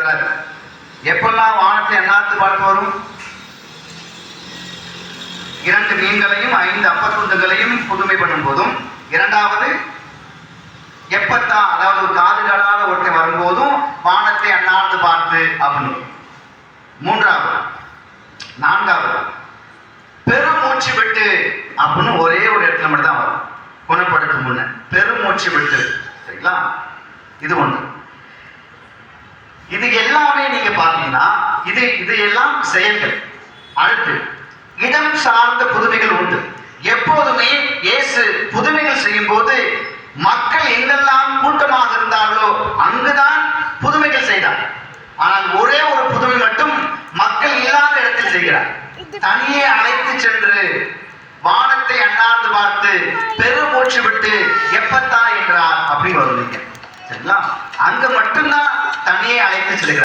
வராது. எப்பெல்லாம் வானத்தை எண்ணாத்து பார்த்து வரும்? 2 மீன்களையும் 5 அப்பத்துண்டுகளையும் புதுமை பண்ணும் போதும், இரண்டாவது எப்பத்தான், அதாவது ஒரு காதுகளாத ஒருத்தன் வரும்போதும் வானத்தை அண்ணாந்து பார்த்து அப்படின்னு. மூன்றாவது, நான்காவது பெருமூச்சு விட்டு அப்படின்னு ஒரே ஒரு இடத்துல மட்டும் தான் வரும். குணப்படுத்தும் முன்ன பெருமூச்சு விட்டு. சரிங்களா? இது ஒண்ணு. இது எல்லாமே நீங்க பாத்தீங்கன்னா இது எல்லாம் செயல்கள். அடுத்து இடம் சார்ந்த புதுமைகள் உண்டு. எப்போதுமே இயேசு புதுமைகள் செய்யும் போது மக்கள் எங்கெல்லாம் கூட்டமாக இருந்தார்களோ அங்குதான் புதுமைகள் செய்தார். ஆனால் ஒரே ஒரு புதுமை மட்டும் மக்கள் இல்லாத இடத்தில் செய்கிறார். தனியே அழைத்து சென்று வானத்தை அண்ணாந்து பார்த்து பெருமூச்சு விட்டு எப்பத்தா என்றார் அப்படி வருவீங்க. சரிங்களா? அங்க மட்டும்தான் தனியே அழைத்து செல்கிறார்.